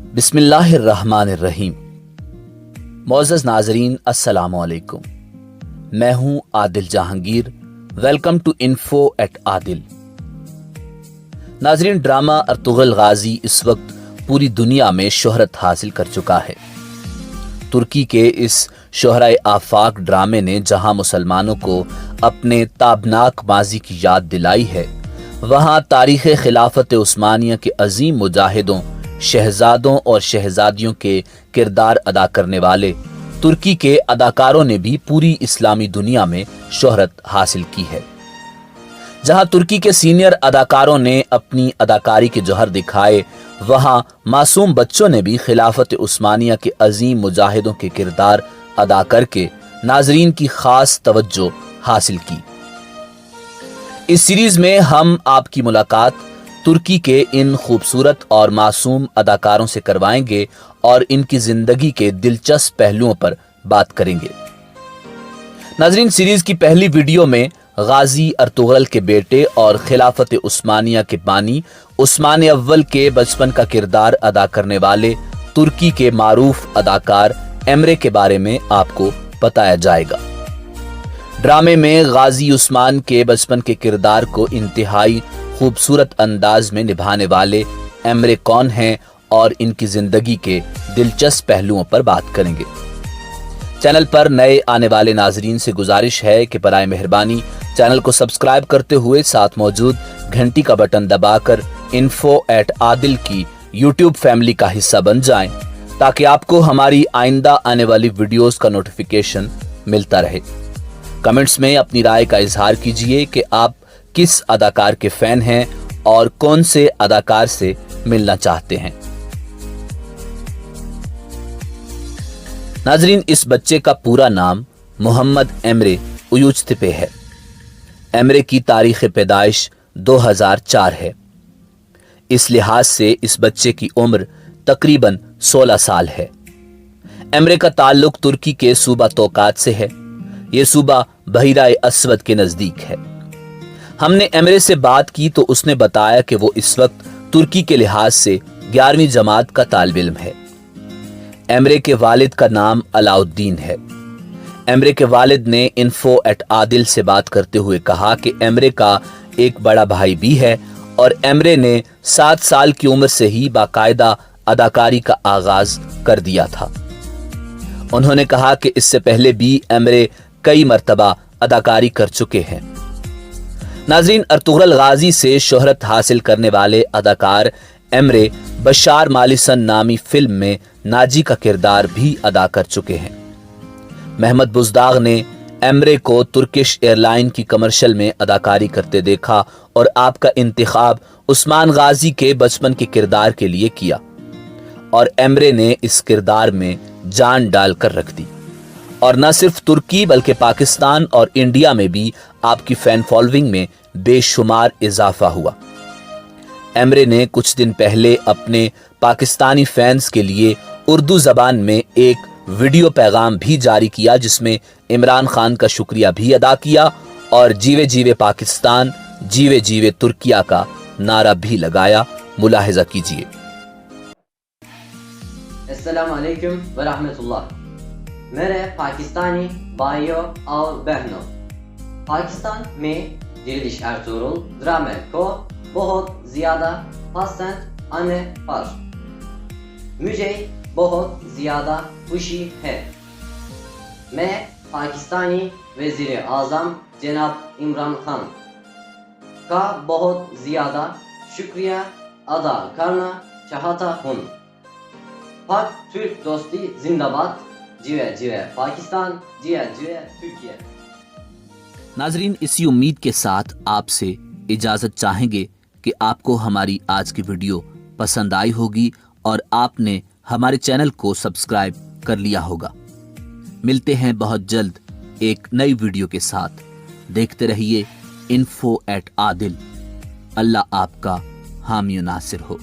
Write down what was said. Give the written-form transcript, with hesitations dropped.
बिस्मिल्लाहिर्रहमानिर्रहीम। मोअज़्ज़ज़ नाज़रीन, अस्सलामु अलैकुम। मैं हूं Adil Jahangir. Welcome to info at Adil. नाज़रीन, ड्रामा अर्तुगरुल गाज़ी इस वक्त पूरी दुनिया में शोहरत हासिल कर चुका है। तुर्की के इस शोहराए आफाक ड्रामे ने जहां मुसलमानों को अपने ताबनाक माजी की याद दिलाई है, वहां तारीख़ खिलाफत उस्मानिया के अजीम मुजाहिदों, शहजादों और शहजादियों के किरदार अदा करने वाले तुर्की के अदाकारों ने भी पूरी इस्लामी दुनिया में शोहरत हासिल की है। जहां तुर्की के सीनियर अदाकारों ने अपनी अदाकारी के जौहर दिखाए, वहां मासूम बच्चों ने भी खिलाफत उस्मानिया के अजीम मुजाहिदों के किरदार अदा करके नाजरीन की खास तवज्जो हासिल की। इस सीरीज में हम आपकी मुलाकात तुर्की के इन खूबसूरत और मासूम अदाकारों से करवाएंगे और इनकी जिंदगी के दिलचस्प पहलुओं पर बात करेंगे। नाजरीन, सीरीज की पहली वीडियो में गाजी अर्तुगरुल के बेटे और खिलाफत उस्मानिया के बानी उस्मान अव्वल के बचपन का किरदार अदा करने वाले तुर्की के मारूफ अदाकार एमरे के बारे में आपको बताया जाएगा। ड्रामे में गाजी उस्मान के बचपन के किरदार को इंतहाई खूबसूरत अंदाज में निभाने वाले एमरे कौन हैं और इनकी जिंदगी के दिलचस्प पहलुओं पर बात करेंगे। चैनल पर नए आने वाले नाजरीन से गुजारिश है कि बराए मेहरबानी चैनल को सब्सक्राइब करते हुए साथ मौजूद घंटी का बटन दबाकर इन्फो एट आदिल की यूट्यूब फैमिली का हिस्सा बन जाएं, ताकि आपको हमारी आइंदा आने वाली वीडियोस का नोटिफिकेशन मिलता रहे। कमेंट्स में अपनी राय का इजहार कीजिए कि आप किस अदाकार के फैन हैं और कौन से अदाकार से मिलना चाहते हैं। नाजरीन, इस बच्चे का पूरा नाम मोहम्मद एमरे उयूचतेपे है। एमरे की तारीख पैदाइश 2004 है। इस लिहाज से इस बच्चे की उम्र तकरीबन 16 साल है। एमरे का ताल्लुक तुर्की के सूबा तोकात से है। यह सूबा बहिराए अस्वद के नजदीक है। हमने एमरे से बात की तो उसने बताया कि वो इस वक्त तुर्की के लिहाज से 11वीं जमात का तालिब इल्म है। एमरे के वालिद का नाम अलाउद्दीन है। एमरे के वालिद ने इन्फो एट आदिल से बात करते हुए कहा कि एमरे का एक बड़ा भाई भी है और एमरे ने 7 साल की उम्र से ही बाकायदा अदाकारी का आगाज कर दिया था। उन्होंने कहा कि इससे पहले भी एमरे कई मर्तबा अदाकारी कर चुके हैं। नाज़रीन, अर्तुगरुल गाज़ी से शोहरत हासिल करने वाले अदाकार एमरे बशार मालिसन नामी फिल्म में नाजी का किरदार भी अदा कर चुके हैं। महमद बुज़दाग ने एमरे को तुर्किश एयरलाइन की कमर्शियल में अदाकारी करते देखा और आपका इंतखाब उस्मान गाजी के बचपन के किरदार के लिए किया और एमरे ने इस किरदार में जान डालकर रख दी और न सिर्फ तुर्की बल्कि पाकिस्तान और इंडिया में भी आपकी फैन फॉलोइंग में बेशुमार इजाफा हुआ। एमरे ने कुछ दिन पहले अपने पाकिस्तानी फैंस के लिए उर्दू जबान में एक वीडियो पैगाम भी जारी किया, जिसमें इमरान खान का शुक्रिया भी अदा किया और जीवे जीवे पाकिस्तान, जीवे जीवे तुर्किया का नारा भी लगाया। मुलाहिजा कीजिए। अस्सलाम वालेकुम व रहमतुल्लाह। मेरे पाकिस्तानी भाइयों और बहनों, पाकिस्तान में दिलिश अर्तुगरुल ड्रामे को बहुत ज़्यादा पसंद आने पर मुझे बहुत ज़्यादा खुशी है। मैं पाकिस्तानी वज़ीर आज़म जनाब इमरान खान का बहुत ज़्यादा शुक्रिया अदा करना चाहता हूँ। पाक तुर्क दोस्ती जिंदाबाद। जिया जिया पाकिस्तान, जिया जिया तुर्किया। नाजरीन, इसी उम्मीद के साथ आपसे इजाजत चाहेंगे कि आपको हमारी आज की वीडियो पसंद आई होगी और आपने हमारे चैनल को सब्सक्राइब कर लिया होगा। मिलते हैं बहुत जल्द एक नई वीडियो के साथ। देखते रहिए इन्फो एट आदिल। अल्लाह आपका हामी नासिर हो।